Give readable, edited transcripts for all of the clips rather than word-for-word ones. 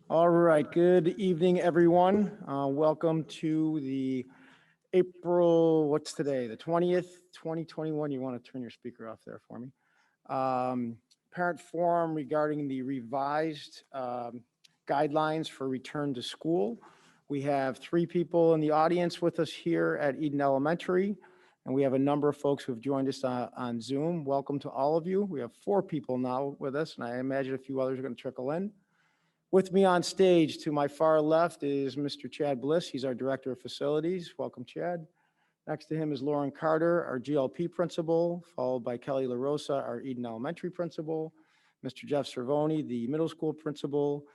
All right, good evening, everyone. Welcome to the April, what's today, the 20th, 2021. You want to turn your speaker off there for me. Parent forum regarding the revised guidelines for return to school. We have 3 people in the audience with us here at Eden Elementary, and we have a number of folks who have joined us on Zoom. Welcome to all of you. We have 4 people now with us, and I imagine a few others are going to trickle in. With me on stage to my far left is Mr. Chad Bliss. He's our Director of Facilities. Welcome, Chad. Next to him is Lauren Carter, our GLP Principal, followed by Kelly LaRosa, our Eden Elementary Principal, Mr. Jeff Cervoni, the Middle School Principal.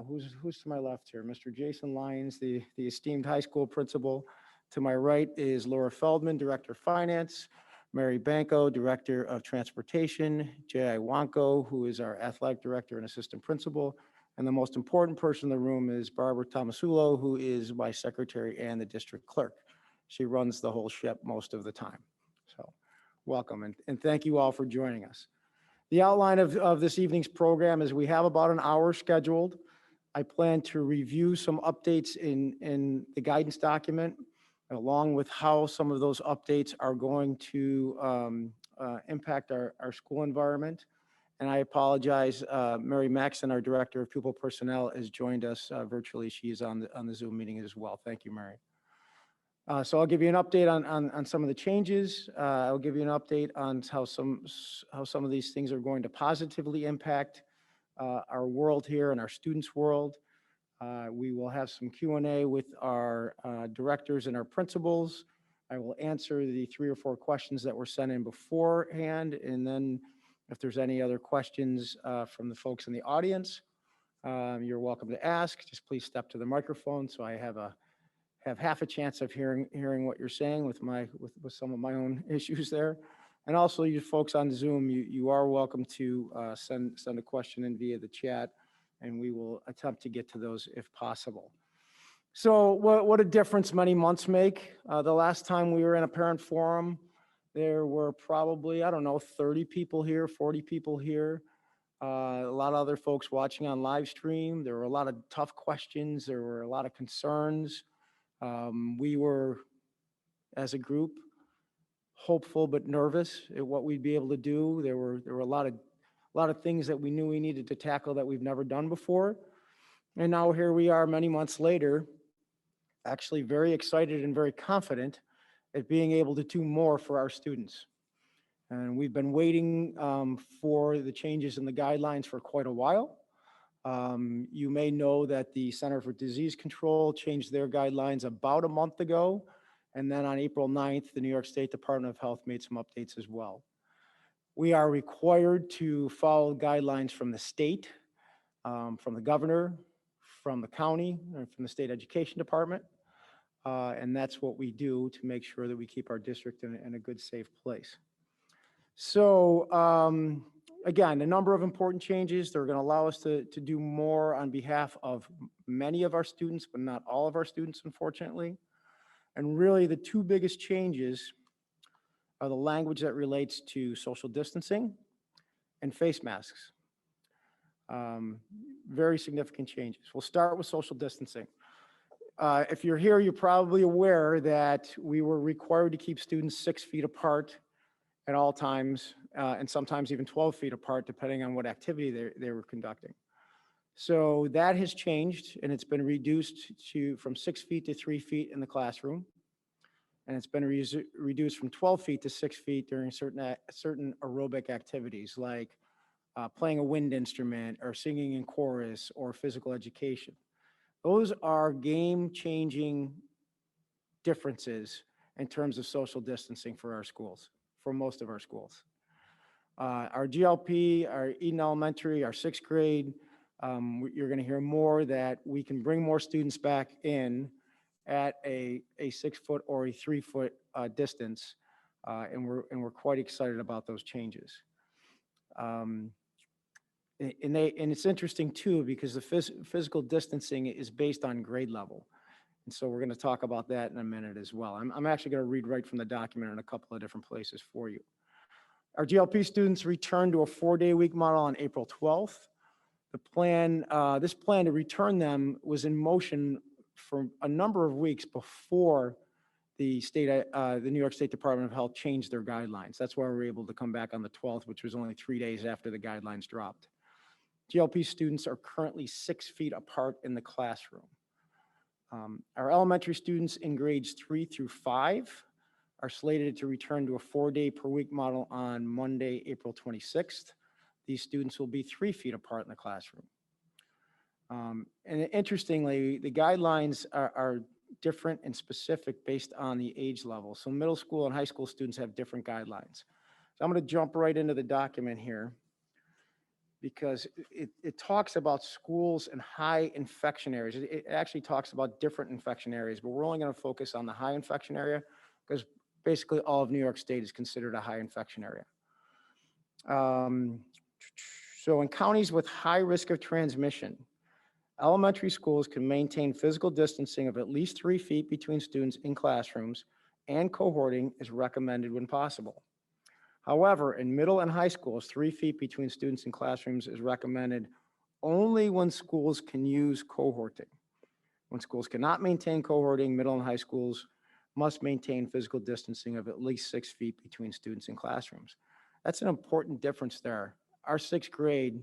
Who's to my left here? Mr. Jason Lyons, the esteemed High School Principal. To my right is Laura Feldman, Director of Finance, Mary Banco, Director of Transportation, Jay Iwanko, who is our Athletic Director and Assistant Principal. And the most important person in the room is Barbara Tomasulo, who is my secretary and the district clerk. She runs the whole ship most of the time. So welcome, and thank you all for joining us. The outline of this evening's program is we have about an hour scheduled. I plan to review some updates in the guidance document, along with how some of those updates are going to impact our school environment. And I apologize, Mary Maxon, our Director of Pupil Personnel, has joined us virtually. She's on the Zoom meeting as well. Thank you, Mary. So I'll give you an update on some of the changes. I'll give you an update on how some of these things are going to positively impact our world here and our students' world. We will have some Q&A with our directors and our principals. I will answer the 3 or 4 questions that were sent in beforehand, and then if there's any other questions from the folks in the audience, you're welcome to ask. Just please step to the microphone so I have half a chance of hearing what you're saying with some of my own issues there. And also, you folks on Zoom, you are welcome to send a question in via the chat, and we will attempt to get to those if possible. So what a difference many months make. The last time we were in a parent forum, there were probably, 30 people here, 40 people here. A lot of other folks watching on live stream. There were a lot of tough questions. There were a lot of concerns. We were, as a group, hopeful but nervous at what we'd be able to do. There were a lot of things that we knew we needed to tackle that we've never done before. And now here we are many months later, actually very excited and very confident at being able to do more for our students. And we've been waiting for the changes in the guidelines for quite a while. You may know that the Center for Disease Control changed their guidelines about a month ago. And then on April 9th, the New York State Department of Health made some updates as well. We are required to follow guidelines from the state, from the governor, from the county, and from the state education department. And that's what we do to make sure that we keep our district in a good, safe place. So again, a number of important changes. They're going to allow us to do more on behalf of many of our students, but not all of our students, unfortunately. And really the 2 biggest changes are the language that relates to social distancing and face masks. Very significant changes. We'll start with social distancing. If you're here, you're probably aware that we were required to keep students 6 feet apart at all times, and sometimes even 12 feet apart, depending on what activity they were conducting. So that has changed, and it's been reduced from 6 feet to 3 feet in the classroom. And it's been reduced from 12 feet to 6 feet during certain aerobic activities, like playing a wind instrument or singing in chorus or physical education. Those are game-changing differences in terms of social distancing for our schools, for most of our schools. Our GLP, our Eden Elementary, our 6th grade, you're going to hear more that we can bring more students back in at a 6-foot or a 3-foot distance, and we're quite excited about those changes. And it's interesting too, because the physical distancing is based on grade level. And so we're going to talk about that in a minute as well. I'm actually going to read right from the document in a couple of different places for you. Our GLP students returned to a 4-day week model on April 12th. The This plan to return them was in motion for a number of weeks before the New York State Department of Health changed their guidelines. That's why we were able to come back on the 12th, which was only 3 days after the guidelines dropped. GLP students are currently 6 feet apart in the classroom. Our elementary students in grades 3 through 5 are slated to return to a 4-day per week model on Monday, April 26th. These students will be 3 feet apart in the classroom. And interestingly, the guidelines are different and specific based on the age level. So middle school and high school students have different guidelines. So I'm going to jump right into the document here because it talks about schools and high infection areas. It actually talks about different infection areas, but we're only going to focus on the high infection area because basically all of New York State is considered a high infection area. So in counties with high risk of transmission, elementary schools can maintain physical distancing of at least 3 feet between students in classrooms, and cohorting is recommended when possible. However, in middle and high schools, 3 feet between students in classrooms is recommended only when schools can use cohorting. When schools cannot maintain cohorting, middle and high schools must maintain physical distancing of at least 6 feet between students in classrooms. That's an important difference there. Our 6th grade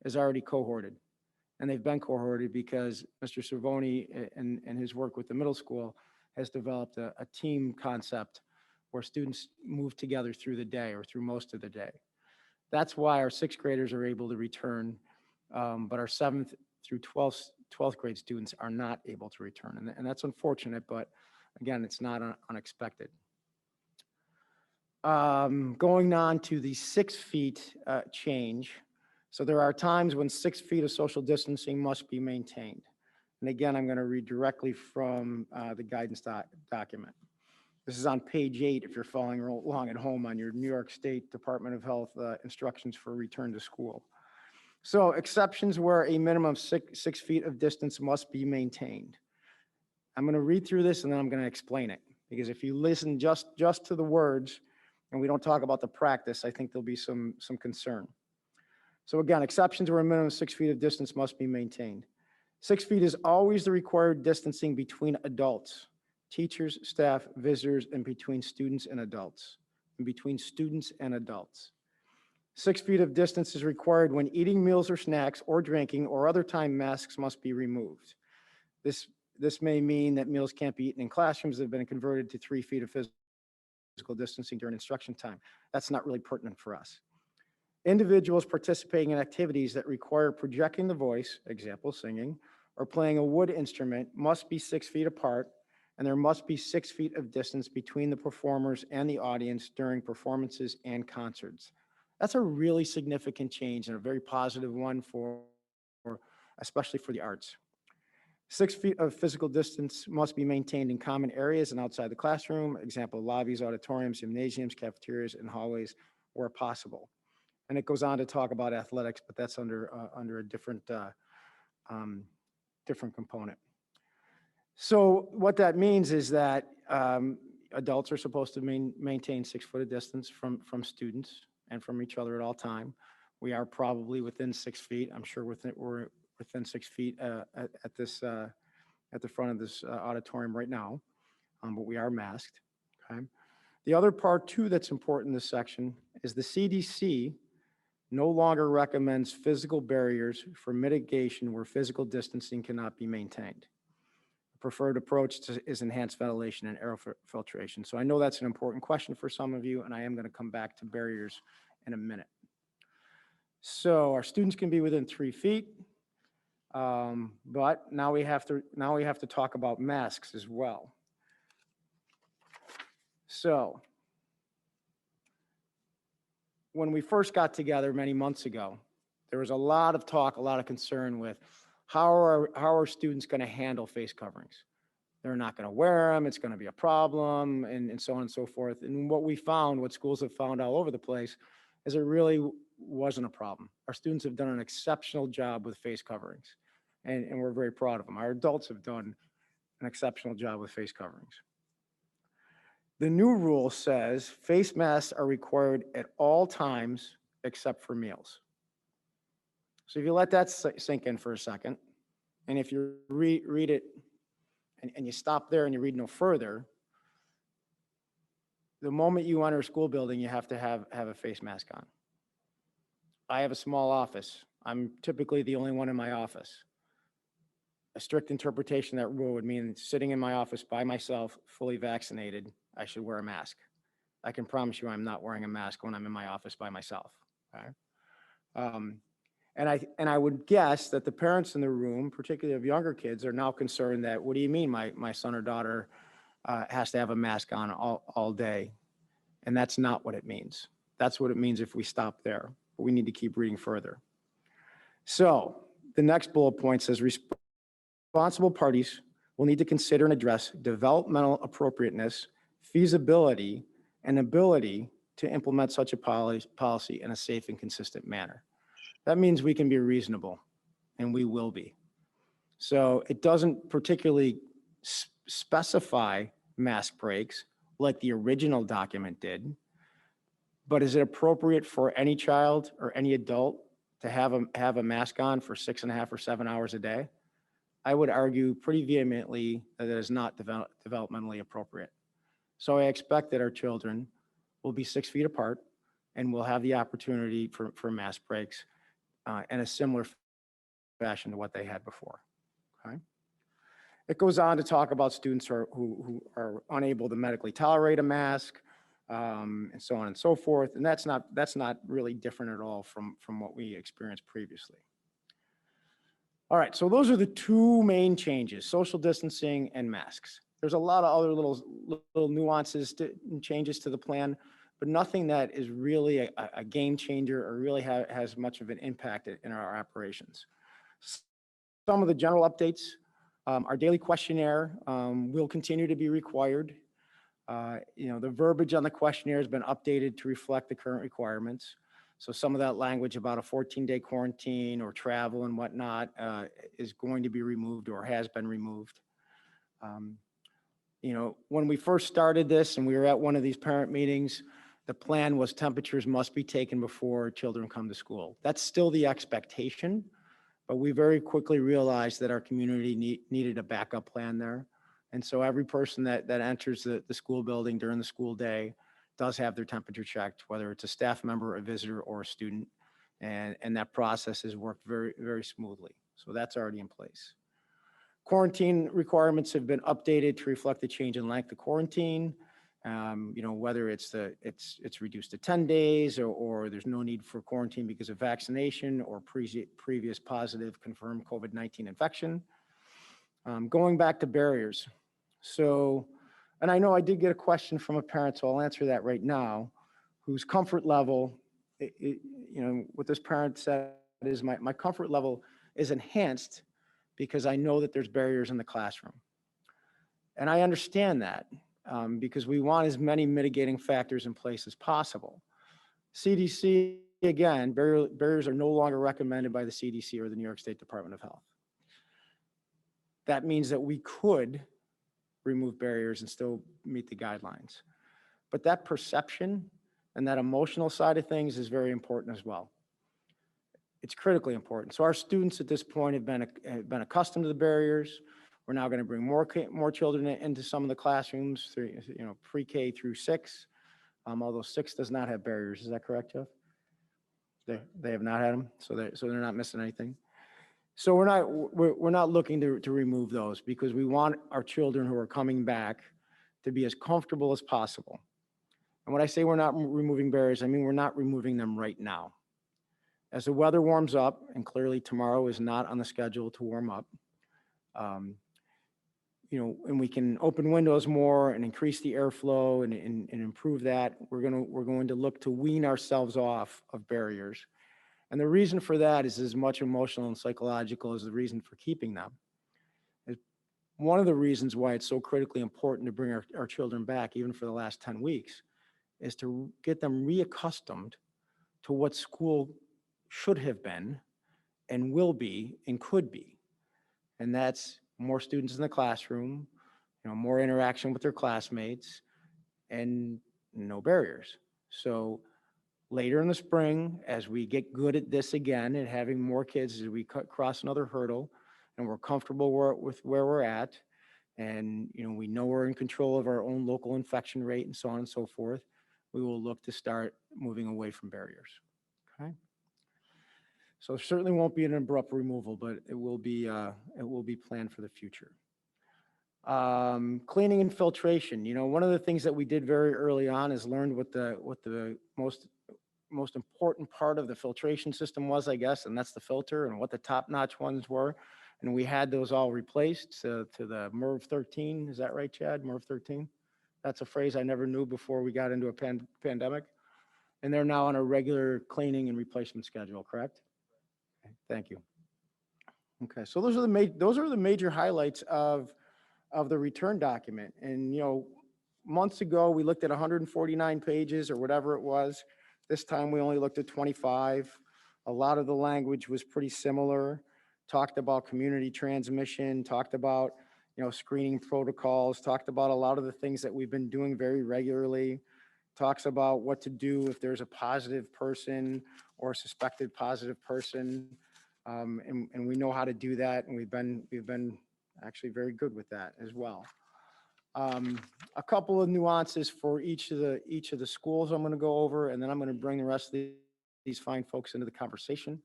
is already cohorted, and they've been cohorted because Mr. Cervoni and his work with the middle school has developed a team concept where students move together through the day or through most of the day. That's why our 6th graders are able to return, but our 7th through 12th grade students are not able to return. And that's unfortunate, but again, it's not unexpected. Going on to the 6 feet change. So there are times when 6 feet of social distancing must be maintained. And again, I'm going to read directly from the guidance document. This is on page 8 if you're following along at home on your New York State Department of Health instructions for return to school. So exceptions where a minimum of 6 feet of distance must be maintained. I'm going to read through this and then I'm going to explain it, because if you listen just to the words and we don't talk about the practice, I think there'll be some concern. So again, exceptions where a minimum of 6 feet of distance must be maintained. 6 feet is always the required distancing between adults, teachers, staff, visitors, and between students and adults. 6 feet of distance is required when eating meals or snacks or drinking, or other time masks must be removed. This may mean that meals can't be eaten in classrooms that have been converted to 3 feet of physical distancing during instruction time. That's not really pertinent for us. Individuals participating in activities that require projecting the voice, example singing, or playing a wood instrument must be 6 feet apart, and there must be 6 feet of distance between the performers and the audience during performances and concerts. That's a really significant change and a very positive one especially for the arts. 6 feet of physical distance must be maintained in common areas and outside the classroom, example, lobbies, auditoriums, gymnasiums, cafeterias, and hallways where possible. And it goes on to talk about athletics, but that's under a different component. So what that means is that adults are supposed to maintain 6 foot of distance from students and from each other at all time. We are probably within 6 feet. I'm sure we're within 6 feet at the front of this auditorium right now, but we are masked. Okay. The other part too that's important in this section is the CDC no longer recommends physical barriers for mitigation where physical distancing cannot be maintained. The preferred approach is enhanced ventilation and air filtration. So I know that's an important question for some of you, and I am going to come back to barriers in a minute. So our students can be within 3 feet, but now we have to talk about masks as well. So when we first got together many months ago, there was a lot of talk, a lot of concern with how are students going to handle face coverings? They're not going to wear them, it's going to be a problem, and so on and so forth. And what schools have found all over the place, is it really wasn't a problem. Our students have done an exceptional job with face coverings, and we're very proud of them. Our adults have done an exceptional job with face coverings. The new rule says face masks are required at all times except for meals. So if you let that sink in for a second, and if you read it and you stop there and you read no further, the moment you enter a school building, you have to have a face mask on. I have a small office. I'm typically the only one in my office. A strict interpretation of that rule would mean sitting in my office by myself, fully vaccinated, I should wear a mask. I can promise you I'm not wearing a mask when I'm in my office by myself. Okay? And I would guess that the parents in the room, particularly of younger kids, are now concerned that, what do you mean my son or daughter has to have a mask on all day? And that's not what it means. That's what it means if we stop there. But we need to keep reading further. So the next bullet point says responsible parties will need to consider and address developmental appropriateness, feasibility, and ability to implement such a policy in a safe and consistent manner. That means we can be reasonable, and we will be. So it doesn't particularly specify mask breaks like the original document did, but is it appropriate for any child or any adult to have a mask on for 6.5 or 7 hours a day? I would argue pretty vehemently that it is not developmentally appropriate. So I expect that our children will be 6 feet apart and will have the opportunity for mask breaks in a similar fashion to what they had before. Okay. It goes on to talk about students who are unable to medically tolerate a mask, and so on and so forth. And that's not really different at all from what we experienced previously. All right, so those are the two main changes: social distancing and masks. There's a lot of other little nuances and changes to the plan, but nothing that is really a game changer or really has much of an impact in our operations. Some of the general updates: our daily questionnaire will continue to be required. The verbiage on the questionnaire has been updated to reflect the current requirements. So some of that language about a 14-day quarantine or travel and whatnot is going to be removed or has been removed. When we first started this and we were at one of these parent meetings, the plan was temperatures must be taken before children come to school. That's still the expectation, but we very quickly realized that our community needed a backup plan there. And so every person that enters the school building during the school day does have their temperature checked, whether it's a staff member, a visitor, or a student. And that process has worked very, very smoothly. So that's already in place. Quarantine requirements have been updated to reflect the change in length of quarantine. Whether it's reduced to 10 days or there's no need for quarantine because of vaccination or previous positive confirmed COVID-19 infection. Going back to barriers. So, and I know I did get a question from a parent, so I'll answer that right now, whose comfort level, what this parent said is my comfort level is enhanced because I know that there's barriers in the classroom. And I understand that because we want as many mitigating factors in place as possible. CDC, again, barriers are no longer recommended by the CDC or the New York State Department of Health. That means that we could remove barriers and still meet the guidelines. But that perception and that emotional side of things is very important as well. It's critically important. So our students at this point have been accustomed to the barriers. We're now going to bring more children into some of the classrooms, pre-K through 6, although 6 does not have barriers. Is that correct, Jeff? They have not had them, so they're not missing anything. So we're not looking to remove those because we want our children who are coming back to be as comfortable as possible. And when I say we're not removing barriers, I mean we're not removing them right now. As the weather warms up, and clearly tomorrow is not on the schedule to warm up, and we can open windows more and increase the airflow and improve that, we're going to look to wean ourselves off of barriers. And the reason for that is as much emotional and psychological as the reason for keeping them. One of the reasons why it's so critically important to bring our children back, even for the last 10 weeks, is to get them reaccustomed to what school should have been and will be and could be. And that's more students in the classroom, more interaction with their classmates, and no barriers. So Later in the spring, as we get good at this again and having more kids, as we cross another hurdle and we're comfortable with where we're at, and we know we're in control of our own local infection rate and so on and so forth, we will look to start moving away from barriers. Okay. So it certainly won't be an abrupt removal, but it will be planned for the future. Cleaning and filtration. One of the things that we did very early on is learned what the most important part of the filtration system was, I guess, and that's the filter and what the top-notch ones were. And we had those all replaced to the MERV 13. Is that right, Chad? MERV 13? That's a phrase I never knew before we got into a pandemic. And they're now on a regular cleaning and replacement schedule, correct? Okay, thank you. Okay, so those are the major highlights of the return document. And months ago we looked at 149 pages or whatever it was. This time we only looked at 25. A lot of the language was pretty similar. Talked about community transmission, talked about screening protocols, talked about a lot of the things that we've been doing very regularly. Talks about what to do if there's a positive person or a suspected positive person, and we know how to do that, and we've been actually very good with that as well. A couple of nuances for each of the schools I'm going to go over, and then I'm going to bring the rest of these fine folks into the conversation.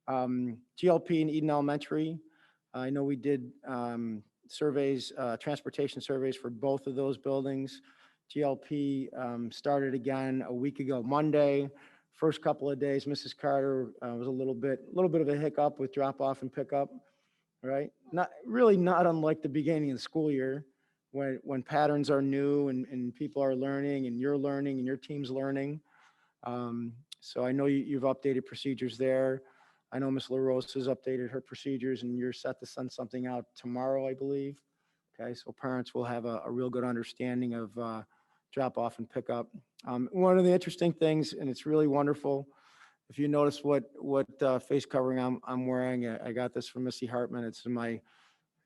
GLP and Eden Elementary. I know we did surveys, transportation surveys for both of those buildings. GLP started again a week ago Monday. First couple of days, Mrs. Carter was a little bit of a hiccup with drop off and pickup, right? Not unlike the beginning of the school year, when patterns are new and people are learning and you're learning and your team's learning. So I know you've updated procedures there. I know Ms. LaRose has updated her procedures, and you're set to send something out tomorrow, I believe. Okay, so parents will have a real good understanding of drop off and pick up. One of the interesting things, and it's really wonderful, if you notice what face covering I'm wearing, I got this from Missy Hartman. It's in my,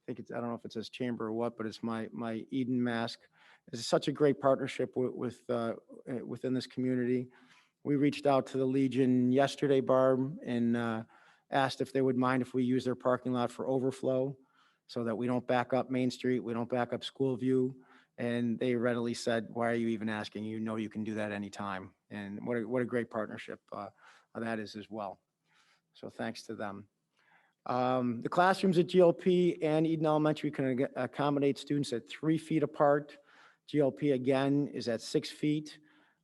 I don't know if it says chamber or what, but it's my Eden mask. It's such a great partnership within this community. We reached out to the Legion yesterday, Barb, and asked if they would mind if we use their parking lot for overflow so that we don't back up Main Street, we don't back up School View. And they readily said, why are you even asking? You know you can do that anytime. And what a great partnership that is as well. So thanks to them. The classrooms at GLP and Eden Elementary can accommodate students at 3 feet apart. GLP again is at 6 feet.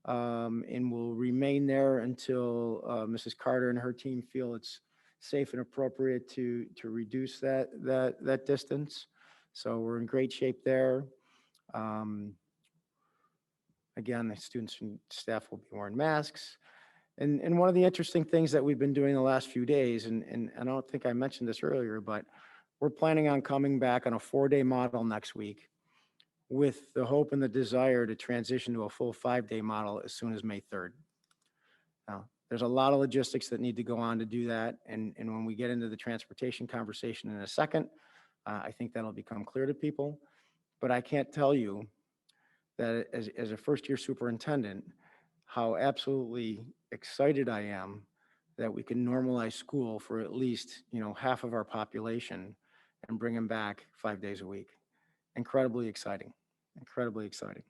And will remain there until Mrs. Carter and her team feel it's safe and appropriate to reduce that distance. So we're in great shape there. Again, the students and staff will be wearing masks. And one of the interesting things that we've been doing the last few days, and I don't think I mentioned this earlier, but we're planning on coming back on a 4-day model next week, with the hope and the desire to transition to a full 5-day model as soon as May 3rd. Now, there's a lot of logistics that need to go on to do that, and when we get into the transportation conversation in a second, I think that'll become clear to people. But I can't tell you that as a first-year superintendent, how absolutely excited I am that we can normalize school for at least half of our population and bring them back 5 days a week. Incredibly exciting, incredibly exciting.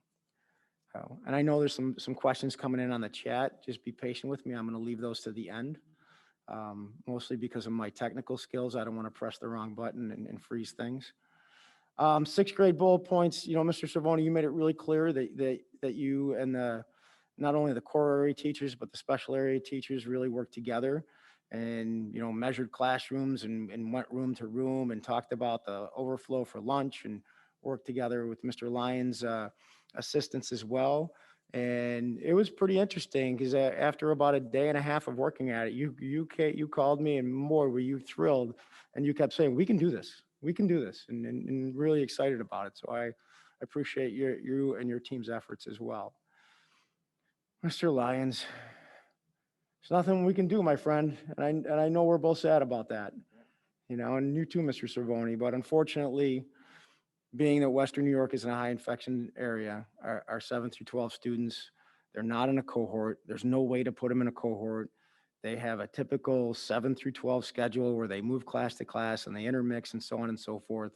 And I know there's some questions coming in on the chat. Just be patient with me. I'm going to leave those to the end, mostly because of my technical skills. I don't want to press the wrong button and freeze things. 6th grade bullet points. Mr. Cervoni, you made it really clear that you and not only the core area teachers but the special area teachers really work together, and measured classrooms and went room to room and talked about the overflow for lunch and worked together with Mr. Lyons' assistance as well. And it was pretty interesting because after about a day and a half of working at it, you called me, and boy, were you thrilled, and you kept saying, we can do this, and really excited about it. So I appreciate you and your team's efforts as well. Mr. Lyons, there's nothing we can do, my friend, and I know we're both sad about that, and you too, Mr. Cervoni, but unfortunately, being that Western New York is in a high infection area, our 7 through 12 students They're not in a cohort. There's no way to put them in a cohort. They have a typical 7 through 12 schedule where they move class to class and they intermix and so on and so forth.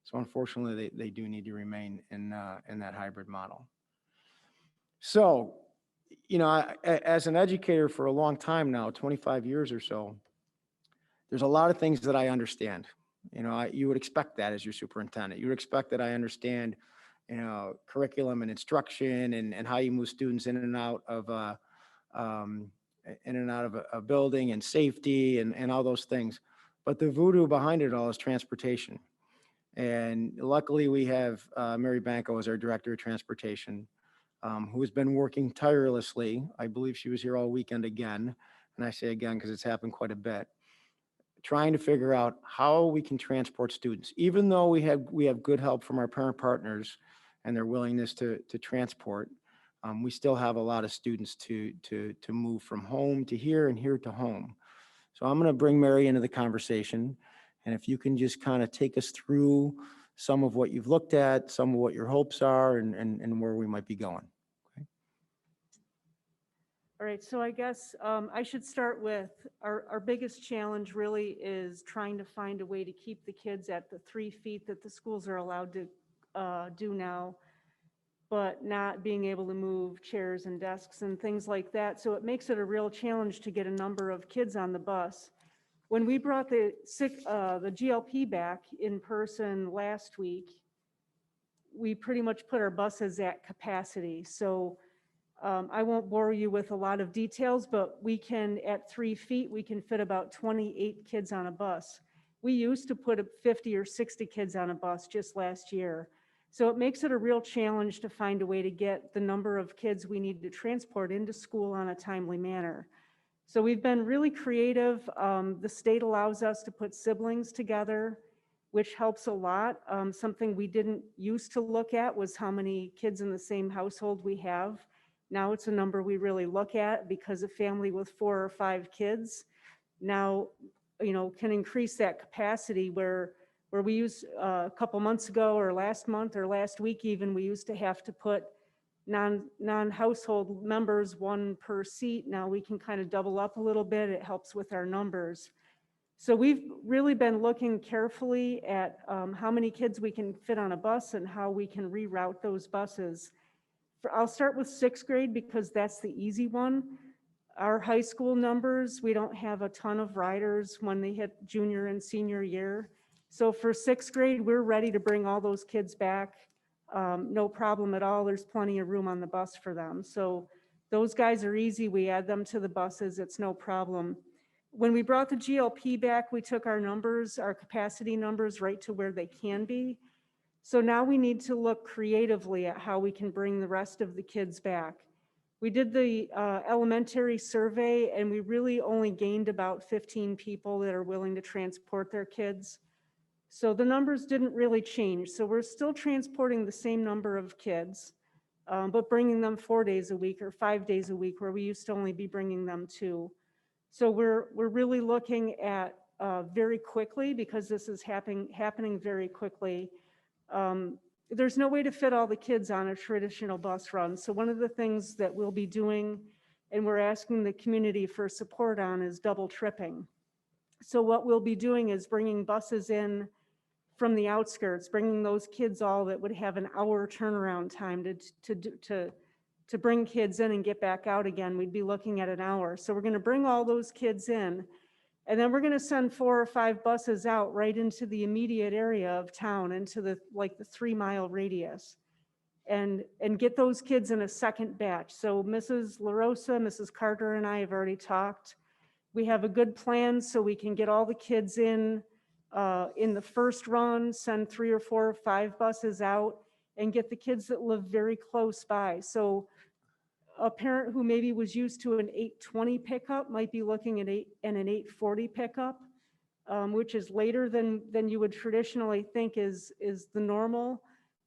So unfortunately, they do need to remain in that hybrid model. So, as an educator for a long time now, 25 years or so, there's a lot of things that I understand. You would expect that as your superintendent. You would expect that I understand, curriculum and instruction and how you move students in and out of a building, and safety and all those things. But the voodoo behind it all is transportation. And luckily we have Mary Banco as our director of transportation, who has been working tirelessly. I believe she was here all weekend again. And I say again, because it's happened quite a bit, trying to figure out how we can transport students, even though we have good help from our parent partners and their willingness to transport. We still have a lot of students to move from home to here and here to home. So I'm going to bring Mary into the conversation. And if you can just kind of take us through some of what you've looked at, some of what your hopes are, and where we might be going. Okay. All right, so I guess I should start with our biggest challenge really is trying to find a way to keep the kids at the 3 feet that the schools are allowed to do now, but not being able to move chairs and desks and things like that. So it makes it a real challenge to get a number of kids on the bus. When we brought the GLP back in person last week, we pretty much put our buses at capacity. So I won't bore you with a lot of details, but we can, at 3 feet, we can fit about 28 kids on a bus. We used to put 50 or 60 kids on a bus just last year. So it makes it a real challenge to find a way to get the number of kids we need to transport into school on a timely manner. So we've been really creative. The state allows us to put siblings together, which helps a lot. Something we didn't used to look at was how many kids in the same household we have. Now it's a number we really look at, because a family with 4 or 5 kids now, can increase that capacity where we used a couple months ago or last month or last week even, we used to have to put non-household members 1 per seat. Now we can kind of double up a little bit. It helps with our numbers. So we've really been looking carefully at how many kids we can fit on a bus and how we can reroute those buses. I'll start with 6th grade because that's the easy one. Our high school numbers, we don't have a ton of riders when they hit junior and senior year. So for 6th grade, we're ready to bring all those kids back. No problem at all. There's plenty of room on the bus for them. So those guys are easy. We add them to the buses. It's no problem. When we brought the GLP back, we took our numbers, our capacity numbers, right to where they can be. So now we need to look creatively at how we can bring the rest of the kids back. We did the elementary survey, and we really only gained about 15 people that are willing to transport their kids. So the numbers didn't really change. So we're still transporting the same number of kids, but bringing them 4 days a week or 5 days a week, where we used to only be bringing them 2. So we're really looking at very quickly, because this is happening very quickly. There's no way to fit all the kids on a traditional bus run. So one of the things that we'll be doing, and we're asking the community for support on, is double tripping. So what we'll be doing is bringing buses in from the outskirts, bringing those kids all that would have an hour turnaround time to bring kids in and get back out again. We'd be looking at an hour. So we're going to bring all those kids in, and then we're going to send 4 or 5 buses out right into the immediate area of town, into the 3-mile radius, and get those kids in a second batch. So Mrs. LaRosa, Mrs. Carter, and I have already talked. We have a good plan so we can get all the kids in the first run, send 3 or 4 or 5 buses out, and get the kids that live very close by. So a parent who maybe was used to an 8:20 pickup might be looking at an 8:40 pickup, which is later than you would traditionally think is the normal.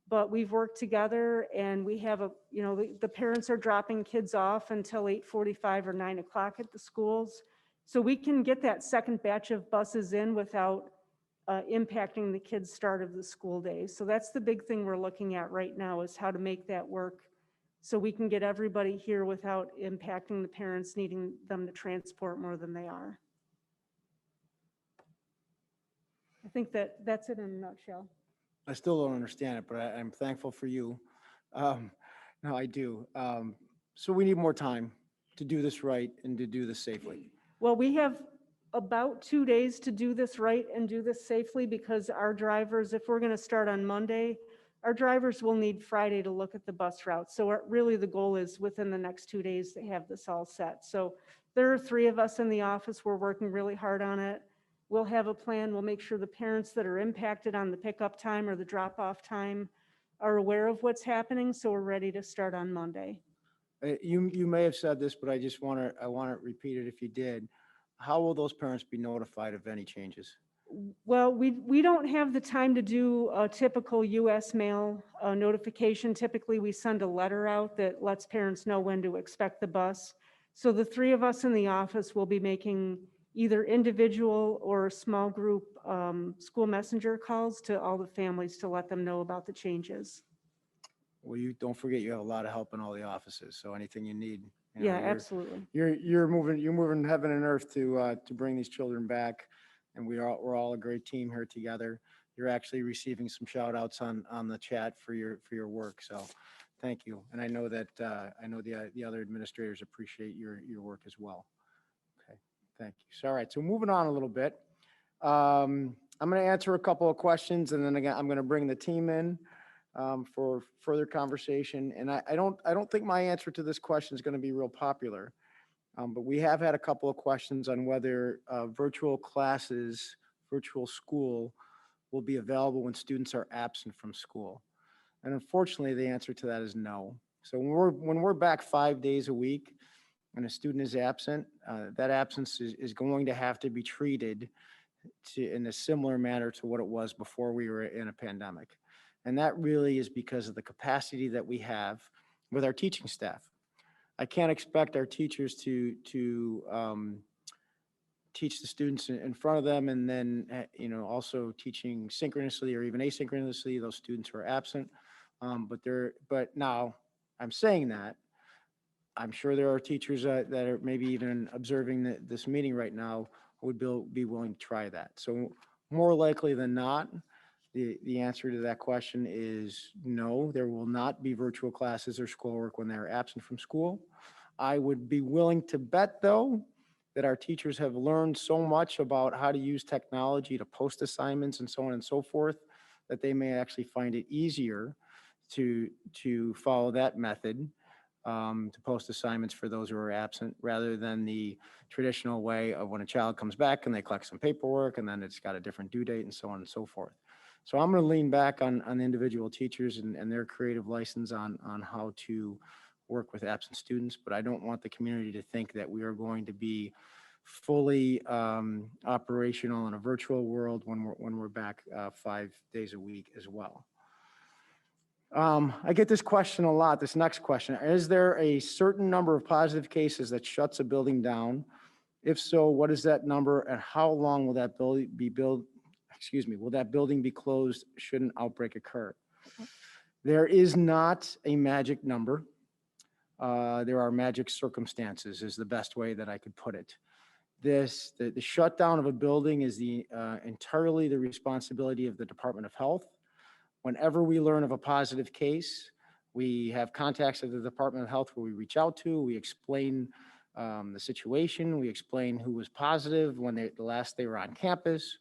But we've worked together, and we have the parents are dropping kids off until 8:45 or 9 o'clock at the schools. So we can get that second batch of buses in without impacting the kids' start of the school day. So that's the big thing we're looking at right now, is how to make that work so we can get everybody here without impacting the parents needing them to transport more than they are. I think that's it in a nutshell. I still don't understand it, but I'm thankful for you. Um, No, I do. So we need more time to do this right and to do this safely. Well, we have about 2 days to do this right and do this safely, because our drivers, if we're going to start on Monday, our drivers will need Friday to look at the bus route. So really the goal is within the next 2 days to have this all set. So there are 3 of us in the office. We're working really hard on it. We'll have a plan. We'll make sure the parents that are impacted on the pickup time or the drop-off time are aware of what's happening, so we're ready to start on Monday. You may have said this, but I want to repeat it if you did. How will those parents be notified of any changes? Well, we don't have the time to do a typical US mail notification. Typically, we send a letter out that lets parents know when to expect the bus. So the 3 of us in the office will be making either individual or small group school messenger calls to all the families to let them know about the changes. Well, you don't forget you have a lot of help in all the offices, so anything you need. Yeah, absolutely. You're moving heaven and earth to bring these children back, and we're all a great team here together. You're actually receiving some shout outs on the chat for your work, so thank you. And I know that the other administrators appreciate your work as well. Okay, thank you. So, all right, so moving on a little bit. I'm going to answer a couple of questions, and then again, I'm going to bring the team in for further conversation. And I don't think my answer to this question is going to be real popular, but we have had a couple of questions on whether virtual classes, virtual school will be available when students are absent from school. And unfortunately, the answer to that is no. So when we're back 5 days a week and a student is absent, that absence is going to have to be treated in a similar manner to what it was before we were in a pandemic. And that really is because of the capacity that we have with our teaching staff. I can't expect our teachers to teach the students in front of them and then, also teaching synchronously or even asynchronously those students who are absent. But now I'm saying that, I'm sure there are teachers that are maybe even observing this meeting right now who would be willing to try that. So more likely than not, the answer to that question is no, there will not be virtual classes or schoolwork when they're absent from school. I would be willing to bet, though, that our teachers have learned so much about how to use technology to post assignments and so on and so forth, that they may actually find it easier to follow that method, to post assignments for those who are absent, rather than the traditional way of when a child comes back and they collect some paperwork and then it's got a different due date and so on and so forth. So I'm going to lean back on individual teachers and their creative license on how to work with absent students, but I don't want the community to think that we are going to be fully operational in a virtual world when we're back 5 days a week as well. I get this question a lot, this next question. Is there a certain number of positive cases that shuts a building down? If so, what is that number and how long will that building will that building be closed should an outbreak occur? There is not a magic number. There are magic circumstances is the best way that I could put it. The shutdown of a building is entirely the responsibility of the Department of Health. Whenever we learn of a positive case, we have contacts at the Department of Health where we reach out to, we explain the situation, we explain who was positive when the last they were on campus,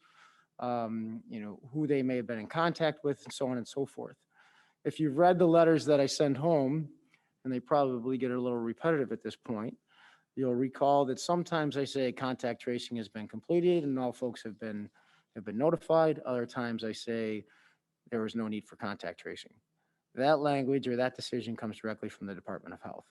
who they may have been in contact with, and so on and so forth. If you've read the letters that I send home, and they probably get a little repetitive at this point, you'll recall that sometimes I say contact tracing has been completed and all folks have been notified. Other times I say there was no need for contact tracing. That language or that decision comes directly from the Department of Health.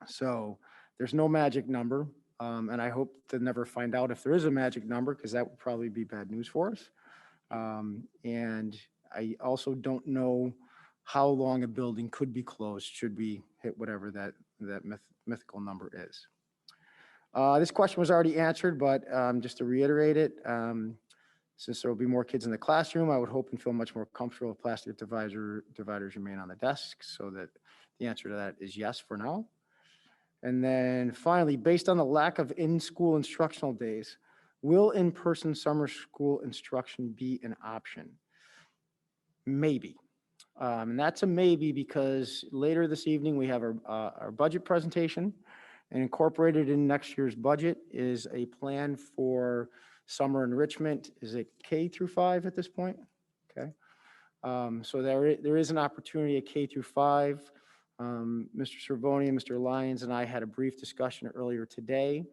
So there's no magic number, and I hope to never find out if there is a magic number, because that would probably be bad news for us. And I also don't know how long a building could be closed should we hit whatever that mythical number is. This question was already answered, but just to reiterate it, since there will be more kids in the classroom, I would hope and feel much more comfortable if plastic dividers remain on the desks so that The answer to that is yes for now. And then finally, based on the lack of in-school instructional days, will in-person summer school instruction be an option? Maybe. And that's a maybe because later this evening, we have our budget presentation, and incorporated in next year's budget is a plan for summer enrichment. Is it K through 5 at this point? Okay. So there is an opportunity at K through 5. Mr. Cervoni, Mr. Lyons, and I had a brief discussion earlier today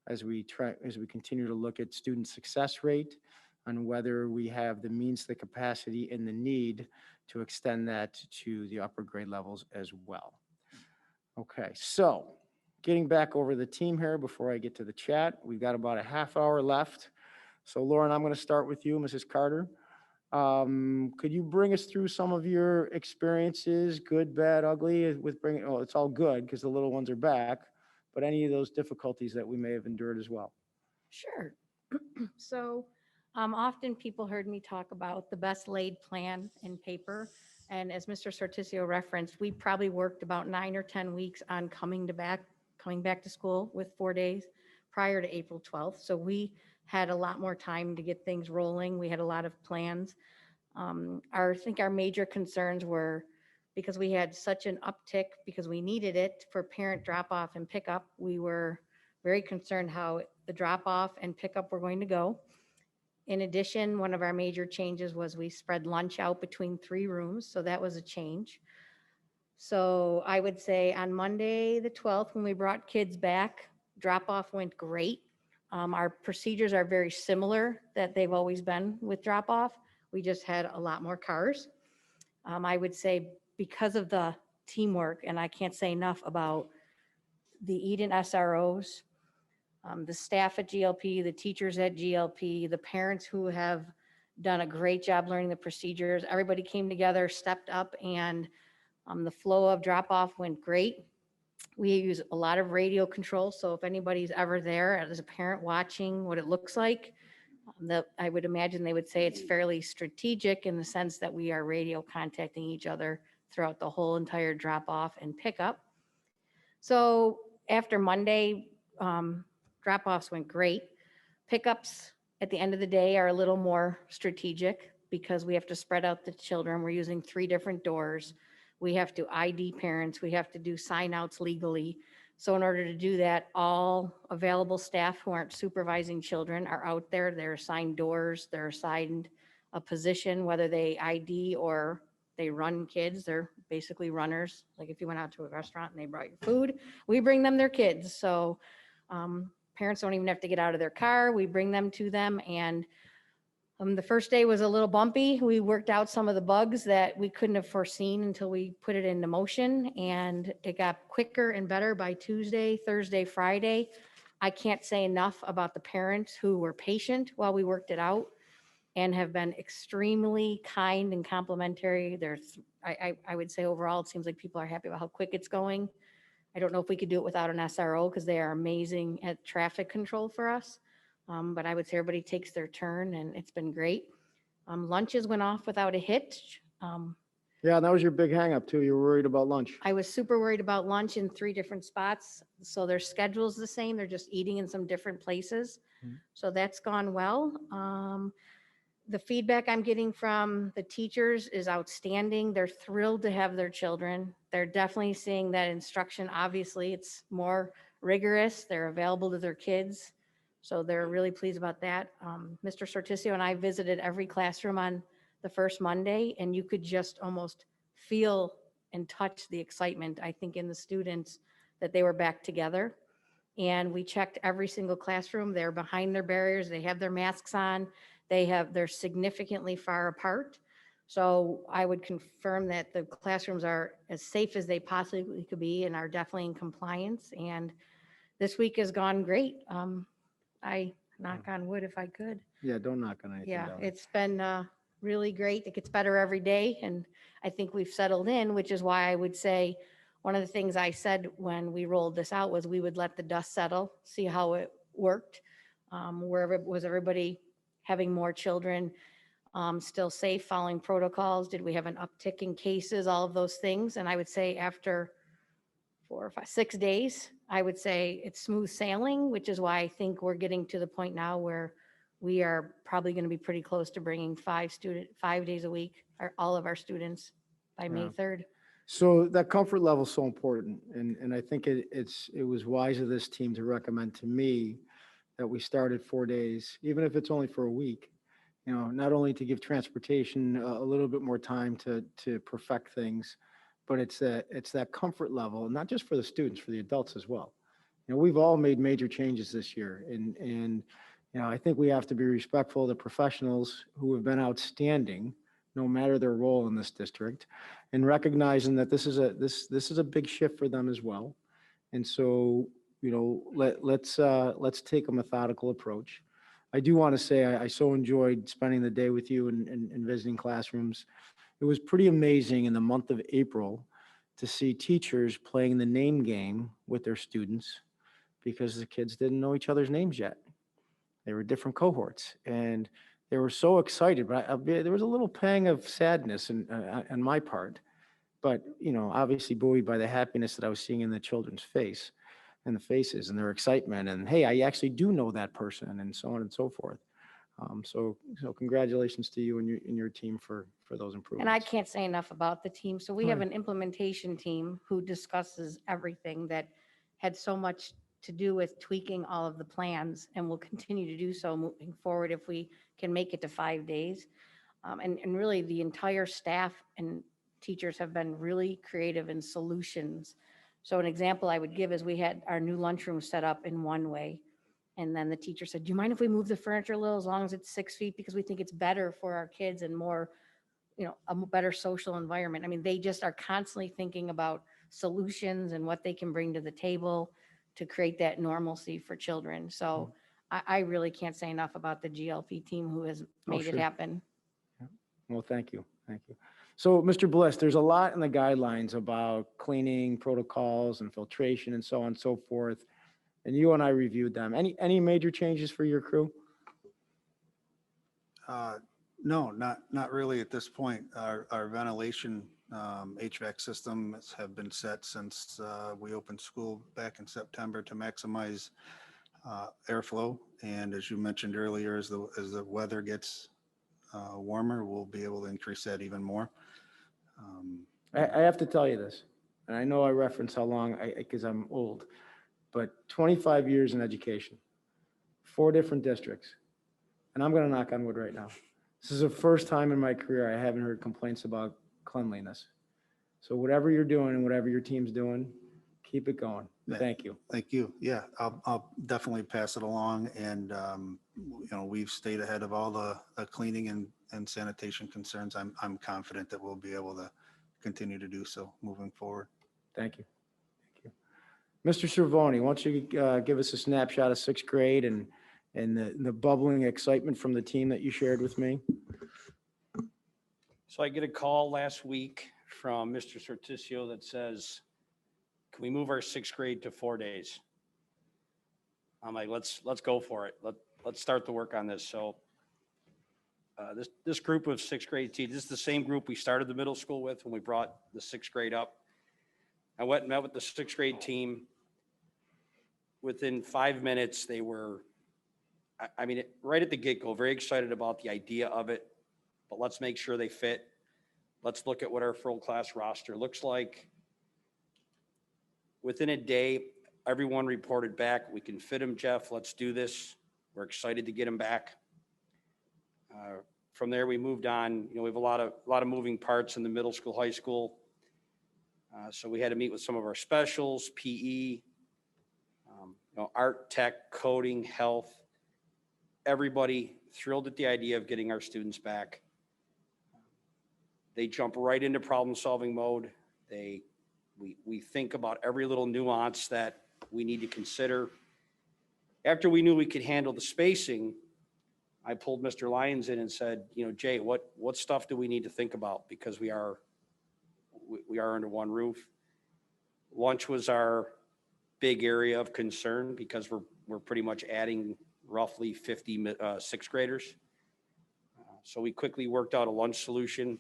as we continue to look at student success rate on whether we have the means, the capacity, and the need to extend that to the upper grade levels as well. Okay, so getting back over the team here before I get to the chat, we've got about a half hour left. So Lauren, I'm going to start with you, Mrs. Carter. Could you bring us through some of your experiences, good, bad, ugly, with bringing, oh, it's all good because the little ones are back, but any of those difficulties that we may have endured as well? Sure. So often people heard me talk about the best laid plan in paper. And as Mr. Sortisio referenced, we probably worked about 9 or 10 weeks on coming back to school with 4 days prior to April 12th. So we had a lot more time to get things rolling. We had a lot of plans. I think our major concerns were because we had such an uptick because we needed it for parent drop off and pickup. We were very concerned how the drop off and pickup were going to go. In addition, one of our major changes was we spread lunch out between 3 rooms. So that was a change. So I would say on Monday, the 12th, when we brought kids back, drop off went great. Our procedures are very similar that they've always been with drop off. We just had a lot more cars. I would say because of the teamwork, and I can't say enough about the Eden SROs, the staff at GLP, the teachers at GLP, the parents who have done a great job learning the procedures. Everybody came together, stepped up, and the flow of drop off went great. We use a lot of radio control. So if anybody's ever there as a parent watching what it looks like, I would imagine they would say it's fairly strategic in the sense that we are radio contacting each other throughout the whole entire drop off and pickup. So after Monday, drop offs went great. Pickups at the end of the day are a little more strategic because we have to spread out the children. We're using 3 different doors. We have to ID parents. We have to do sign outs legally. So in order to do that, all available staff who aren't supervising children are out there. They're assigned doors. They're assigned a position, whether they ID or they run kids. They're basically runners. Like if you went out to a restaurant and they brought your food, we bring them their kids. So parents don't even have to get out of their car. We bring them to them. And the first day was a little bumpy. We worked out some of the bugs that we couldn't have foreseen until we put it into motion, and it got quicker and better by Tuesday, Thursday, Friday. I can't say enough about the parents who were patient while we worked it out and have been extremely kind and complimentary. I would say overall, it seems like people are happy about how quick it's going. I don't know if we could do it without an SRO because they are amazing at traffic control for us. But I would say everybody takes their turn and it's been great. Lunches went off without a hitch. Yeah, that was your big hangup too. You were worried about lunch. I was super worried about lunch in 3 different spots. So their schedule's the same. They're just eating in some different places. Mhm. So that's gone well. The feedback I'm getting from the teachers is outstanding. They're thrilled to have their children. They're definitely seeing that instruction. Obviously, it's more rigorous. They're available to their kids. So they're really pleased about that. Mr. Sortisio and I visited every classroom on the first Monday, and you could just almost feel and touch the excitement, I think, in the students that they were back together. And we checked every single classroom. They're behind their barriers. They have their masks on. They're significantly far apart. So I would confirm that the classrooms are as safe as they possibly could be and are definitely in compliance. And this week has gone great. I knock on wood if I could. Yeah, don't knock on anything. Yeah, Donna. it's been really great. It gets better every day. And I think we've settled in, which is why I would say one of the things I said when we rolled this out was we would let the dust settle, see how it worked. Was everybody having more children still safe, following protocols? Did we have an uptick in cases? All of those things. And I would say after 4, 5, 6 days. I would say it's smooth sailing, which is why I think we're getting to the point now where we are probably going to be pretty close to bringing 5 days a week, all of our students by May Yeah. 3rd. So that comfort level is so important. And I think it was wise of this team to recommend to me that we start at 4 days, even if it's only for a week, not only to give transportation a little bit more time to perfect things, but it's that comfort level, not just for the students, for the adults as well. We've all made major changes this year, and I think we have to be respectful of the professionals who have been outstanding, no matter their role in this district, and recognizing that this is a big shift for them as well. And so, let's take a methodical approach. I do want to say I so enjoyed spending the day with you and visiting classrooms. It was pretty amazing in the month of April to see teachers playing the name game with their students because the kids didn't know each other's names yet. They were different cohorts, and they were so excited. But there was a little pang of sadness on my part. But obviously buoyed by the happiness that I was seeing in the children's face, and the faces, and their excitement, and hey, I actually do know that person, and so on and so forth. So congratulations to you and your team for those improvements. And I can't say enough about the team. So we have Right. an implementation team who discusses everything that had so much to do with tweaking all of the plans and will continue to do so moving forward if we can make it to 5 days. And really the entire staff and teachers have been really creative in solutions. So an example I would give is we had our new lunchroom set up in one way. And then the teacher said, do you mind if we move the furniture a little as long as it's 6 feet? Because we think it's better for our kids and more, a better social environment. I mean, they just are constantly thinking about solutions and what they can bring to the table to create that normalcy for children. So I really can't say enough about the GLP team who has made it sure. happen. Well, thank you. So, Mr. Bliss, there's a lot in the guidelines about cleaning protocols and filtration and so on and so forth. And you and I reviewed them. Any major changes for your crew? No, not really at this point. Our ventilation HVAC systems have been set since we opened school back in September to maximize airflow. And as you mentioned earlier, as the weather gets warmer, we'll be able to increase that even more. I have to tell you this, and I know I reference how long, because I'm old, but 25 years in education, 4 different districts, and I'm going to knock on wood right now. This is the first time in my career I haven't heard complaints about cleanliness. So whatever you're doing and whatever your team's doing, keep it going. Thank you. Thank you. Yeah, I'll definitely pass it along. And, we've stayed ahead of all the cleaning and sanitation concerns. I'm confident that we'll be able to continue to do so moving forward. Thank you. Mr. Cervoni, why don't you give us a snapshot of 6th grade and the bubbling excitement from the team that you shared with me? So I get a call last week from Mr. Sortisio that says, can we move our 6th grade to 4 days? I'm like, let's go for it. Let's start the work on this. So this group of 6th grade teachers, this is the same group we started the middle school with when we brought the 6th grade up. I went and met with the 6th grade team. Within 5 minutes, they were, right at the get-go, very excited about the idea of it, but let's make sure they fit. Let's look at what our full class roster looks like. Within a day, everyone reported back, we can fit them, Jeff, let's do this. We're excited to get them back. From there, we moved on. We have a lot of moving parts in the middle school, high school. So we had to meet with some of our specials, PE, art, tech, coding, health. Everybody thrilled at the idea of getting our students back. They jump right into problem-solving mode. We think about every little nuance that we need to consider. After we knew we could handle the spacing, I pulled Mr. Lyons in and said, Jay, what stuff do we need to think about? Because we are under one roof. Lunch was our big area of concern because we're pretty much adding roughly 50 6th graders. So we quickly worked out a lunch solution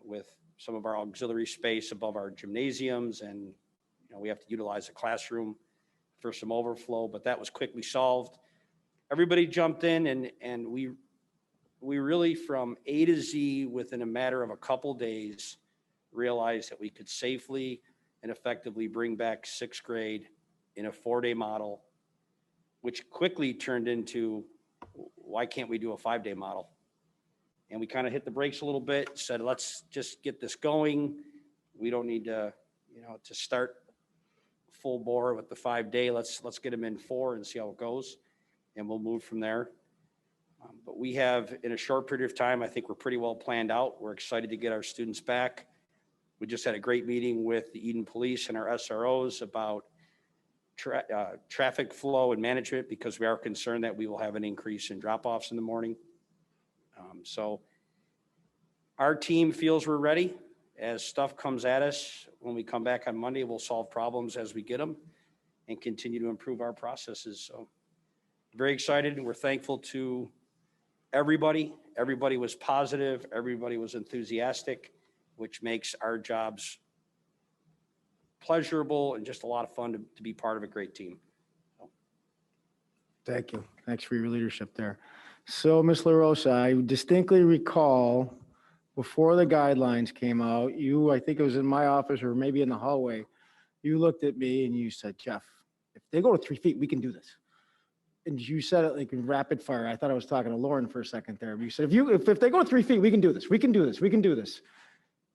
with some of our auxiliary space above our gymnasiums and we have to utilize the classroom for some overflow, but that was quickly solved. Everybody jumped in and we really from A to Z within a matter of a couple days realized that we could safely and effectively bring back sixth grade in a 4-day model, which quickly turned into, why can't we do a 5-day model? And we kind of hit the brakes a little bit, said, let's just get this going. We don't need to, to start full bore with the 5-day. Let's get them in 4 and see how it goes. And we'll move from there. But we have, in a short period of time, I think we're pretty well planned out. We're excited to get our students back. We just had a great meeting with the Eden Police and our SROs about traffic flow and management, because we are concerned that we will have an increase in drop-offs in the morning. So our team feels we're ready. As stuff comes at us, when we come back on Monday, we'll solve problems as we get them and continue to improve our processes. So very excited, and we're thankful to everybody. Everybody was positive. Everybody was enthusiastic, which makes our jobs pleasurable and just a lot of fun to be part of a great team. Thank you. Thanks for your leadership there. So, Ms. LaRosa, I distinctly recall before the guidelines came out, I think it was in my office or maybe in the hallway, you looked at me and you said, Jeff, if they go to 3 feet, we can do this. And you said it like in rapid fire. I thought I was talking to Lauren for a second there. But you said, if they go to 3 feet, we can do this. We can do this. We can do this.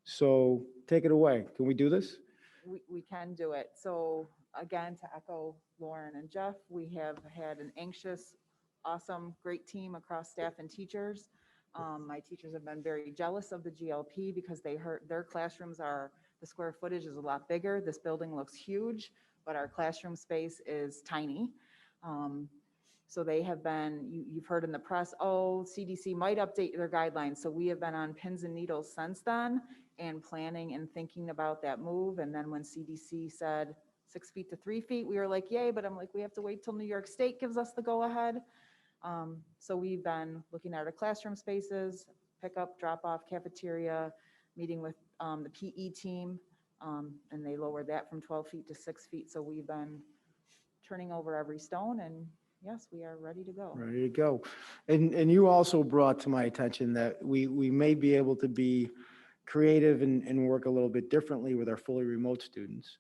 So take it away. Can we do this? We can do it. So again, to echo Lauren and Jeff, we have had an anxious, awesome, great team across staff and teachers. My teachers have been very jealous of the GLP because they heard their classrooms the square footage is a lot bigger. This building looks huge, but our classroom space is tiny. So they have been, you've heard in the press, CDC might update their guidelines. So we have been on pins and needles since then and planning and thinking about that move. And then when CDC said 6 feet to 3 feet, we were like, yay, but I'm like, we have to wait till New York State gives us the go ahead. So we've been looking at our classroom spaces, pickup, drop off, cafeteria, meeting with the PE team, and they lowered that from 12 feet to 6 feet. So we've been turning over every stone, and yes, we are ready to go. Ready to go. And you also brought to my attention that we may be able to be creative and work a little bit differently with our fully remote students.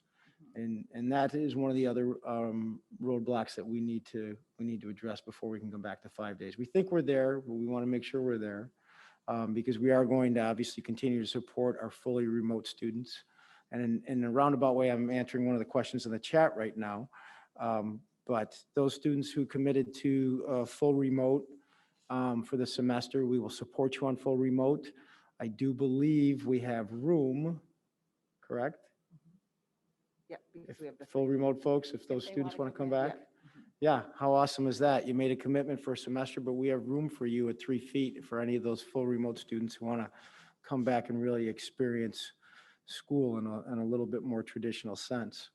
And that is one of the other roadblocks that we need to address before we can come back to 5 days. We think we're there, but we want to make sure we're there because we are going to obviously continue to support our fully remote students. And in a roundabout way, I'm answering one of the questions in the chat right now. But those students who committed to full remote for the semester, we will support you on full remote. I do believe we have room, correct? Yeah, because we have the Full remote folks, if those they students wanna want to come come back? Yeah, how awesome is that? You made a commitment for a semester, but we have room for you at 3 feet for any of those full remote students who want to come back and really experience school in a little bit more traditional sense.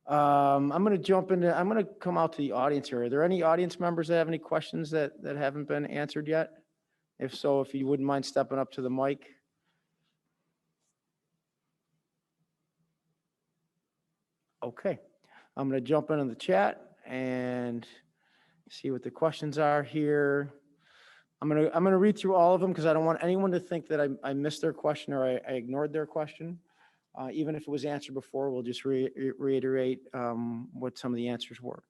I'm going to come out to the audience here. Are there any audience members that have any questions that haven't been answered yet? If so, if you wouldn't mind stepping up to the mic. Okay, I'm going to jump into the chat and see what the questions are here. I'm going to read through all of them because I don't want anyone to think that I missed their question or I ignored their question. Even if it was answered before, we'll just reiterate what some of the answers were.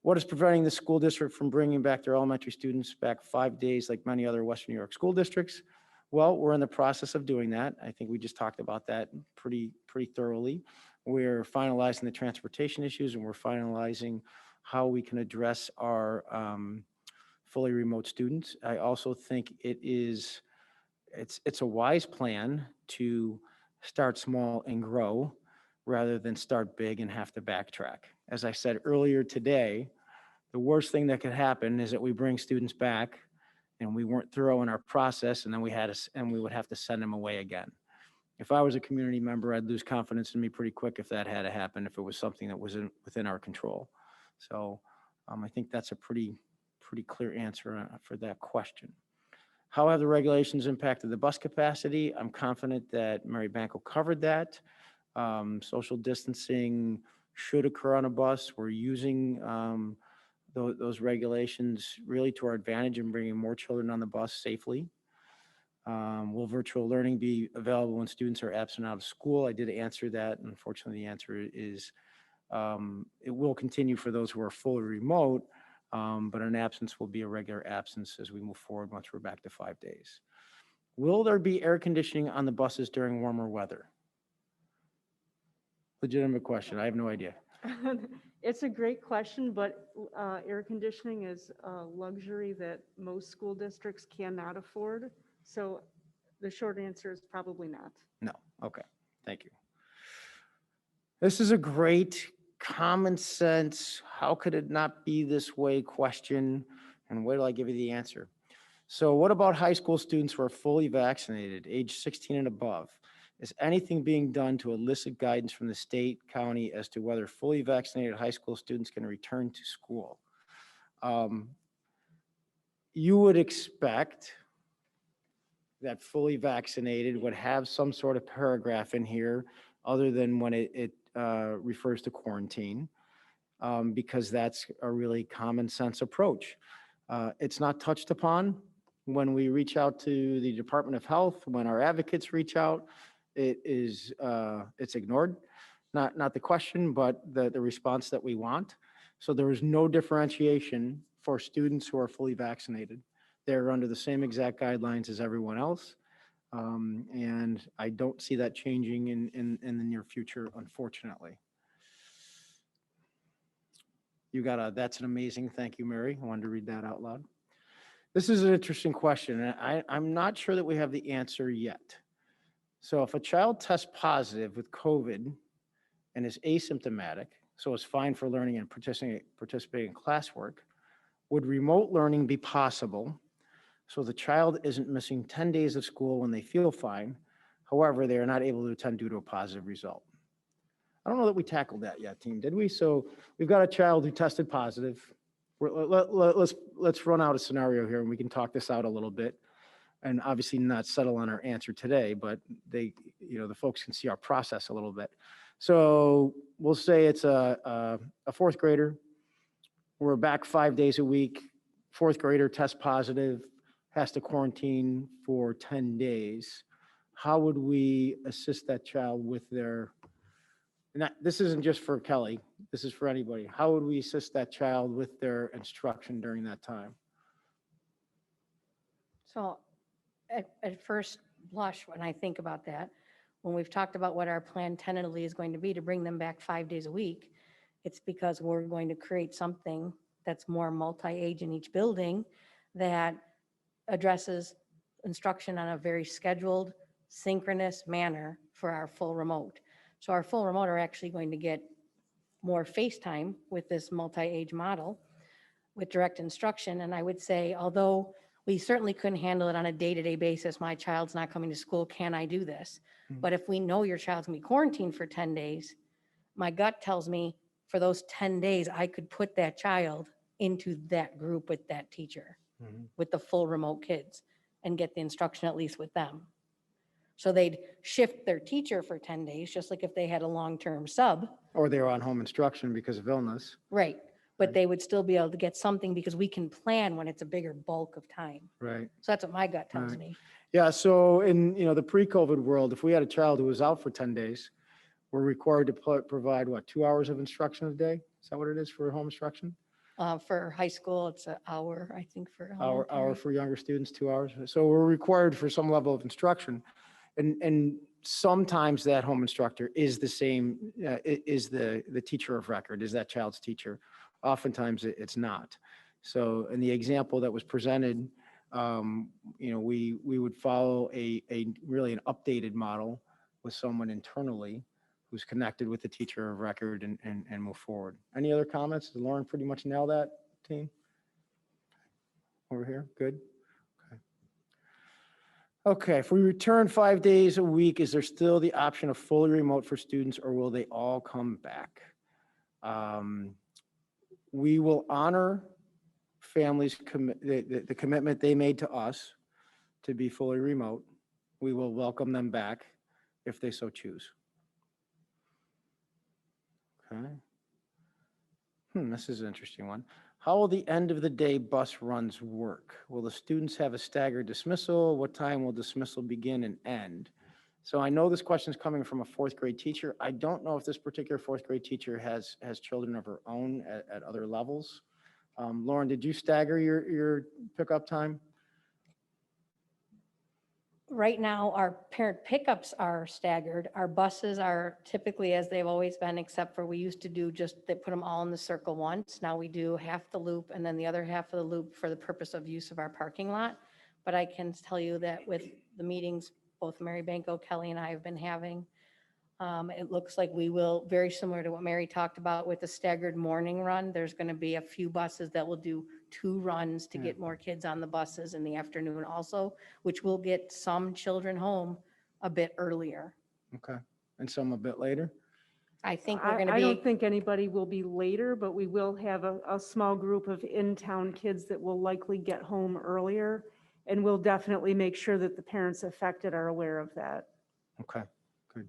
What is preventing the school district from bringing back their elementary students back 5 days like many other Western New York school districts? Well, we're in the process of doing that. I think we just talked about that pretty thoroughly. We're finalizing the transportation issues and we're finalizing how we can address our fully remote students. I also think it's a wise plan to start small and grow rather than start big and have to backtrack. As I said earlier today, the worst thing that could happen is that we bring students back and we weren't thorough in our process and then we would have to send them away again. If I was a community member, I'd lose confidence in me pretty quick if that had to happen, if it was something that was within our control. So I think that's a pretty clear answer for that question. How have the regulations impacted the bus capacity? I'm confident that Mary Banco covered that. Social distancing should occur on a bus. We're using those regulations really to our advantage in bringing more children on the bus safely. Will virtual learning be available when students are absent out of school? I did answer that. Unfortunately, the answer is it will continue for those who are fully remote, but an absence will be a regular absence as we move forward once we're back to 5 days. Will there be air conditioning on the buses during warmer weather? Legitimate question. I have no idea. It's a great question, but air conditioning is a luxury that most school districts cannot afford. So the short answer is probably not. No. Okay. Thank you. This is a great common sense, how could it not be this way question, and wait till I give you the answer. So what about high school students who are fully vaccinated, age 16 and above? Is anything being done to elicit guidance from the state, county as to whether fully vaccinated high school students can return to school? You would expect that fully vaccinated would have some sort of paragraph in here other than when it refers to quarantine, because that's a really common sense approach. It's not touched upon when we reach out to the Department of Health, when our advocates reach out, it's ignored. Not the question, but the response that we want. So there is no differentiation for students who are fully vaccinated. They're under the same exact guidelines as everyone else. And I don't see that changing in the near future, unfortunately. You got a, that's an amazing, thank you, Mary. I wanted to read that out loud. This is an interesting question, and I'm not sure that we have the answer yet. So if a child tests positive with COVID and is asymptomatic, so is fine for learning and participating in classwork, would remote learning be possible so the child isn't missing 10 days of school when they feel fine, however, they are not able to attend due to a positive result? I don't know that we tackled that yet, team, did we? So we've got a child who tested positive. Let's run out a scenario here and we can talk this out a little bit. And obviously not settle on our answer today, but the folks can see our process a little bit. So we'll say it's a fourth grader. We're back 5 days a week. Fourth grader tests positive, has to quarantine for 10 days. How would we assist that child with their, and this isn't just for Kelly, this is for anybody. How would we assist that child with their instruction during that time? So at first blush, when I think about that, when we've talked about what our plan tentatively is going to be to bring them back 5 days a week, it's because we're going to create something that's more multi-age in each building that addresses instruction on a very scheduled, synchronous manner for our full remote. So our full remote are actually going to get more FaceTime with this multi-age model with direct instruction. And I would say, although we certainly couldn't handle it on a day-to-day basis, my child's not coming to school, can I do this? But if we know your child's gonna be quarantined for 10 days, my gut tells me for those 10 days, I could put that child into that group with that teacher, with the full remote kids, and get the instruction at least with them. So they'd shift their teacher for 10 days, just like if they had a long-term sub. Or they were on home instruction because of illness. Right. But they would still be able to get something because we can plan when it's a bigger bulk of time. Right. So that's what my gut tells Right. me. Yeah, so in the pre-COVID world, if we had a child who was out for 10 days, we're required to provide, what, 2 hours of instruction a day? Is that what it is for home instruction? For high school, it's an hour, I think, for Hour elementary. for younger students, 2 hours. So we're required for some level of instruction. And sometimes that home instructor is the same, is the teacher of record, is that child's teacher. Oftentimes it's not. So in the example that was presented, we would follow a really an updated model with someone internally who's connected with the teacher of record and move forward. Any other comments? Did Lauren pretty much nail that, team? Over here, good. Okay, if we return 5 days a week, is there still the option of fully remote for students, or will they all come back? We will honor families' the commitment they made to us to be fully remote. We will welcome them back if they so choose. Okay. This is an interesting one. How will the end of the day bus runs work? Will the students have a staggered dismissal? What time will dismissal begin and end? So I know this question is coming from a fourth grade teacher. I don't know if this particular fourth grade teacher has children of her own at other levels. Lauren, did you stagger your pickup time? Right now, our parent pickups are staggered. Our buses are typically as they've always been, except for we used to do just, they put them all in the circle once. Now we do half the loop and then the other half of the loop for the purpose of use of our parking lot. But I can tell you that with the meetings, both Mary Banco, Kelly, and I have been having, it looks like we will, very similar to what Mary talked about with the staggered morning run, there's going to be a few buses that will do 2 runs to get more kids on the buses in the afternoon also, which will get some children home a bit earlier. Okay. And some a bit later? I think we're going to I don't be, think anybody will be later, but we will have a small group of in-town kids that will likely get home earlier. And we'll definitely make sure that the parents affected are aware of that. Okay, good.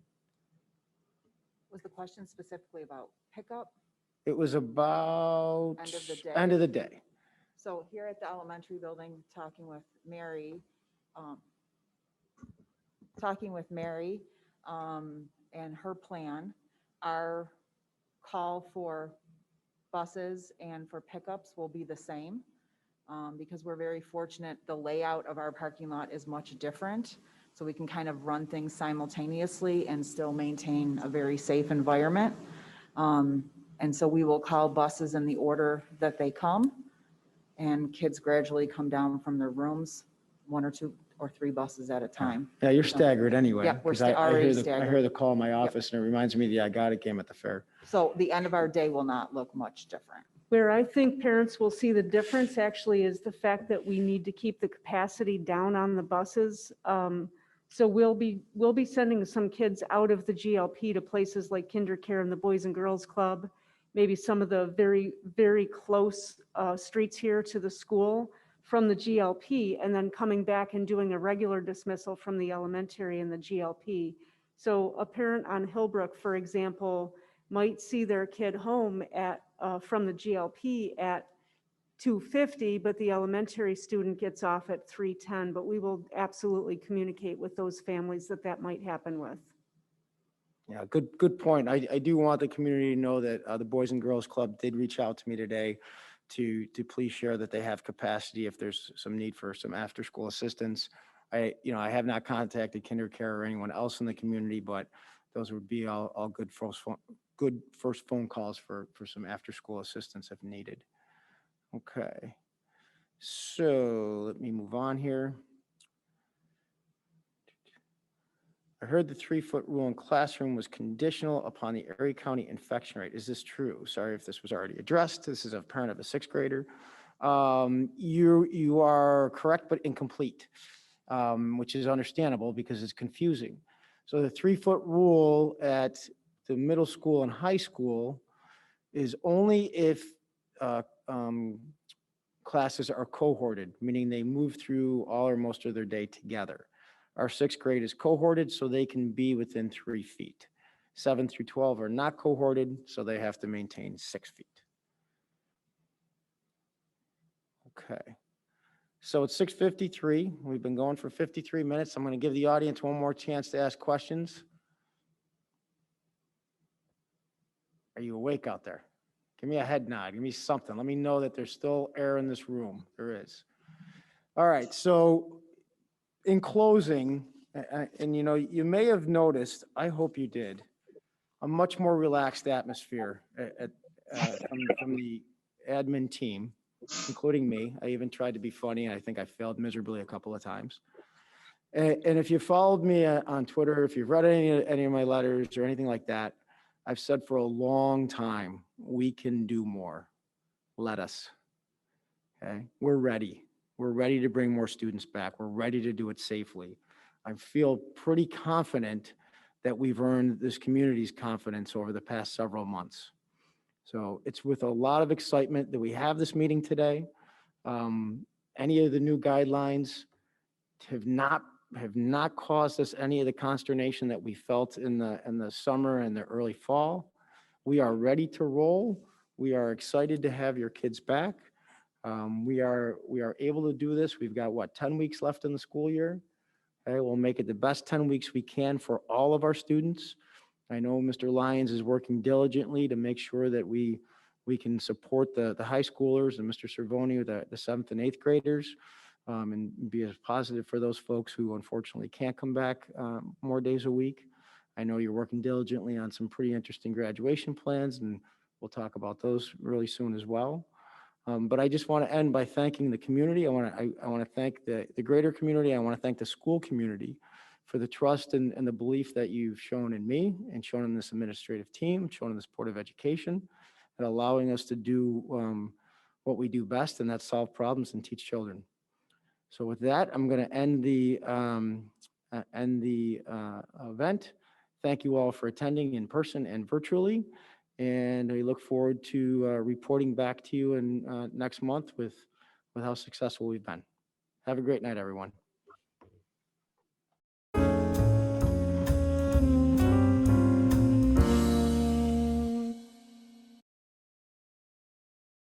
Was the question specifically about pickup? It was about End of the day? end of the day. So here at the elementary building, talking with Mary, and her plan, our call for buses and for pickups will be the same, because we're very fortunate. The layout of our parking lot is much different, so we can kind of run things simultaneously and still maintain a very safe environment. And so we will call buses in the order that they come, and kids gradually come down from their rooms, 1 or 2 or 3 buses at a time. Yeah, you're staggered anyway. Yep, we're 'cause I already hear the staggered. call in my office and it reminds me of the I Got It game at the fair. So the end of our day will not look much different. Where I think parents will see the difference actually is the fact that we need to keep the capacity down on the buses. So we'll be sending some kids out of the GLP to places like KinderCare and the Boys and Girls Club, maybe some of the very, very close streets here to the school from the GLP, and then coming back and doing a regular dismissal from the elementary and the GLP. So a parent on Hillbrook, for example, might see their kid home at from the GLP at 2:50, but the elementary student gets off at 3:10. But we will absolutely communicate with those families that might happen with. Yeah, good point. I do want the community to know that the Boys and Girls Club did reach out to me today to please share that they have capacity if there's some need for some after-school assistance. I have not contacted KinderCare or anyone else in the community, but those would be all good first phone calls for some after-school assistance if needed. Okay. So let me move on here. I heard the 3-foot rule in classroom was conditional upon the Erie County infection rate. Is this true? Sorry if this was already addressed. This is a parent of a 6th grader. You are correct, but incomplete, which is understandable because it's confusing. So the 3-foot rule at the middle school and high school is only if classes are cohorted, meaning they move through all or most of their day together. Our 6th grade is cohorted, so they can be within 3 feet. 7 through 12 are not cohorted, so they have to maintain 6 feet. Okay. So it's 6:53. We've been going for 53 minutes. I'm going to give the audience one more chance to ask questions. Are you awake out there? Give me a head nod. Give me something. Let me know that there's still air in this room. There is. All right. So in closing, and you may have noticed, I hope you did, a much more relaxed atmosphere from the admin team, including me. I even tried to be funny, and I think I failed miserably a couple of times. And if you followed me on Twitter, if you've read any of my letters or anything like that, I've said for a long time, we can do more. Let us. Okay? We're ready. We're ready to bring more students back. We're ready to do it safely. I feel pretty confident that we've earned this community's confidence over the past several months. So it's with a lot of excitement that we have this meeting today. Any of the new guidelines have not caused us any of the consternation that we felt in the summer and the early fall. We are ready to roll. We are excited to have your kids back. We are able to do this. We've got, what, 10 weeks left in the school year? Okay, we'll make it the best 10 weeks we can for all of our students. I know Mr. Lyons is working diligently to make sure that we can support the high schoolers and Mr. Cervoni with the 7th and 8th graders, and be as positive for those folks who unfortunately can't come back more days a week. I know you're working diligently on some pretty interesting graduation plans, and we'll talk about those really soon as well. But I just want to end by thanking the community. I want to thank the greater community. I want to thank the school community for the trust and the belief that you've shown in me and shown in this administrative team, shown in this Board of Education, and allowing us to do what we do best, and that's solve problems and teach children. So with that, I'm going to end the event. Thank you all for attending in person and virtually. And we look forward to reporting back to you in next month with how successful we've been. Have a great night, everyone.